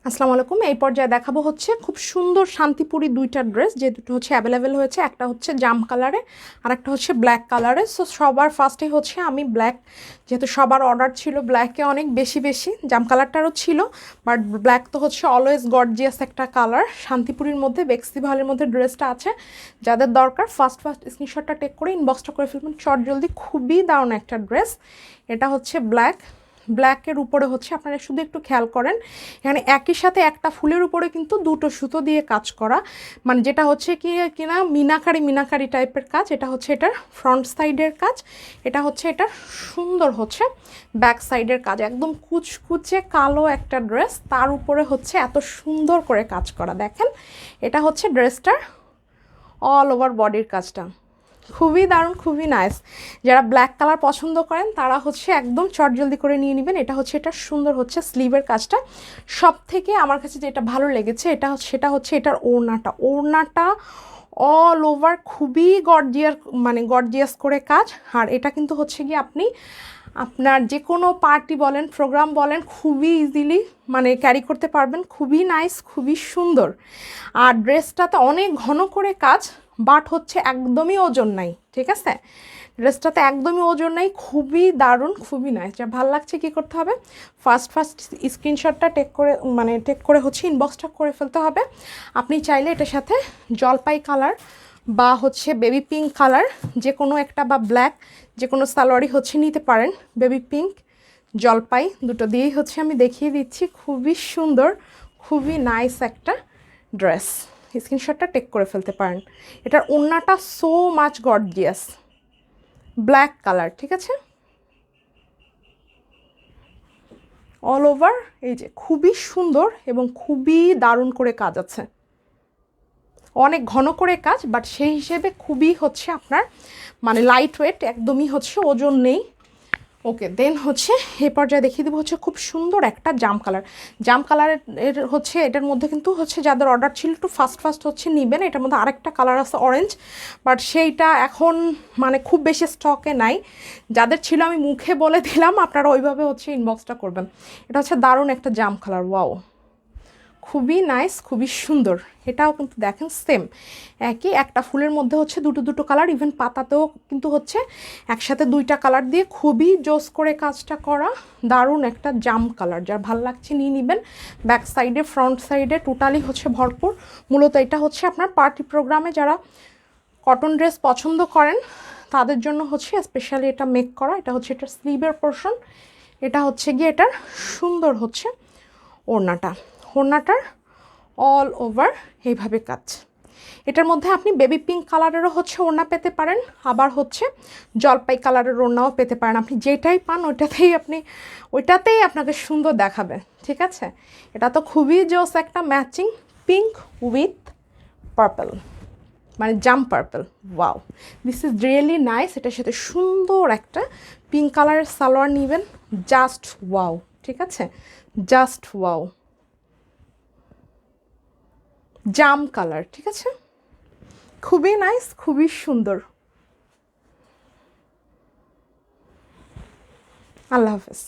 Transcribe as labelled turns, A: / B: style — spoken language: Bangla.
A: আসসালামু আলাইকুম। এই পর্যায়ে দেখাবো হচ্ছে খুব সুন্দর শান্তিপুরি দুইটা ড্রেস, যে দুটো হচ্ছে অ্যাভেলেবেল হয়েছে। একটা হচ্ছে জাম কালারে আর একটা হচ্ছে ব্ল্যাক কালারে। সো সবার ফার্স্টে হচ্ছে আমি ব্ল্যাক, যেহেতু সবার অর্ডার ছিল ব্ল্যাকে অনেক বেশি জাম কালারটারও ছিল, বাট ব্ল্যাক তো হচ্ছে অলওয়েজ গর্জিয়াস একটা কালার। শান্তিপুরির মধ্যে বেক্সিভালের মধ্যে ড্রেসটা আছে, যাদের দরকার ফার্স্ট স্ক্রিনশটটা টেক করে ইনবক্সটা করে ফেলবেন চট জলদি। খুবই দারুণ একটা ড্রেস। এটা হচ্ছে ব্ল্যাকের উপরে হচ্ছে আপনারা শুধু একটু খেয়াল করেন, এখানে একই সাথে একটা ফুলের উপরে কিন্তু দুটো সুতো দিয়ে কাজ করা, মানে যেটা হচ্ছে কিনা মিনাকারি টাইপের কাজ। এটা হচ্ছে এটার ফ্রন্ট সাইডের কাজ, এটা হচ্ছে এটা সুন্দর হচ্ছে ব্যাক সাইডের কাজ। একদম কুচকুচে কালো একটা ড্রেস, তার উপরে হচ্ছে এত সুন্দর করে কাজ করা। দেখেন, এটা হচ্ছে ড্রেসটার অল ওভার বডির কাজটা খুবই দারুণ, খুবই নাইস। যারা ব্ল্যাক কালার পছন্দ করেন তারা হচ্ছে একদম চটজলদি করে নিয়ে নেবেন। এটা হচ্ছে এটা সুন্দর হচ্ছে স্লিভের কাজটা। সব থেকে আমার কাছে যেটা ভালো লেগেছে সেটা হচ্ছে এটার ওড়নাটা অল ওভার খুবই গর্জিয়াস করে কাজ। আর এটা কিন্তু হচ্ছে গিয়ে আপনি আপনার যে কোনো পার্টি বলেন, প্রোগ্রাম বলেন, খুবই ইজিলি ক্যারি করতে পারবেন। খুবই নাইস, খুবই সুন্দর। আর ড্রেসটাতে অনেক ঘন করে কাজ, বাট হচ্ছে একদমই ওজন নাই। ঠিক আছে, ড্রেসটাতে একদমই ওজন নাই, খুবই দারুণ, খুবই নাইস। যা ভালো লাগছে কী করতে হবে, ফার্স্ট স্ক্রিনশটটা টেক করে হচ্ছে ইনবক্সটা করে ফেলতে হবে। আপনি চাইলে এটার সাথে জলপাই কালার বা হচ্ছে বেবি পিঙ্ক কালার যে কোনো একটা, বা ব্ল্যাক যে কোনো সালোয়ারই হচ্ছে নিতে পারেন। বেবি পিঙ্ক, জলপাই দুটো দিয়েই হচ্ছে আমি দেখিয়ে দিচ্ছি। খুবই সুন্দর, খুবই নাইস একটা ড্রেস। স্ক্রিনশটটা টেক করে ফেলতে পারেন। এটার ওড়নাটা so much gorgeous, black colour. ঠিক আছে, অল ওভার এই যে খুবই সুন্দর এবং খুবই দারুণ করে কাজ আছে। অনেক ঘন করে কাজ, বাট সেই হিসেবে খুবই হচ্ছে আপনার লাইট ওয়েট, একদমই হচ্ছে ওজন নেই। ওকে, দেন হচ্ছে এই পর্যায়ে দেখিয়ে দেবো হচ্ছে খুব সুন্দর একটা জাম কালারের হচ্ছে। এটার মধ্যে কিন্তু হচ্ছে যাদের অর্ডার ছিল একটু ফাস্ট হচ্ছে নেবেন। এটার মধ্যে আরেকটা কালার আছে অরেঞ্জ, বাট সেইটা এখন খুব বেশি স্টকে নাই। যাদের ছিল আমি মুখে বলে দিলাম, আপনারা ওইভাবে হচ্ছে ইনবক্সটা করবেন। এটা হচ্ছে দারুণ একটা জাম কালার, ওয়াও, খুবই নাইস, খুবই সুন্দর। এটাও কিন্তু দেখেন সেম একই একটা ফুলের মধ্যে হচ্ছে দুটো কালার, ইভেন পাতাতেও কিন্তু হচ্ছে একসাথে দুইটা কালার দিয়ে খুবই জোস করে কাজটা করা। দারুণ একটা জাম কালার, যার ভাল লাগছে নিয়ে নেবেন। ব্যাক সাইডে ফ্রন্ট সাইডে টোটালি হচ্ছে ভরপুর। মূলত এটা হচ্ছে আপনার পার্টি প্রোগ্রামে যারা কটন ড্রেস পছন্দ করেন তাদের জন্য হচ্ছে স্পেশালি এটা মেক করা। এটা হচ্ছে এটার স্লিভের পোর্শন, এটা হচ্ছে গিয়ে এটার সুন্দর হচ্ছে ওড়নাটার অল ওভার এইভাবে কাজ। এটার মধ্যে আপনি বেবি পিঙ্ক কালারেরও হচ্ছে ওড়না পেতে পারেন, আবার হচ্ছে জলপাই কালারের ওড়নাও পেতে পারেন। আপনি যেটাই পান ওইটাতেই আপনাকে সুন্দর দেখাবে। ঠিক আছে, এটা তো খুবই জোস একটা matching pink with purple, jam purple. Wow, this is really nice. এটার সাথে সুন্দর একটা পিঙ্ক কালারের সালোয়ার নেবেন, জাস্ট ওয়াও। ঠিক আছে, জাস্ট ওয়াও, জাম কালার। ঠিক আছে, খুবই নাইস, খুবই সুন্দর। আল্লাহ হাফেজ।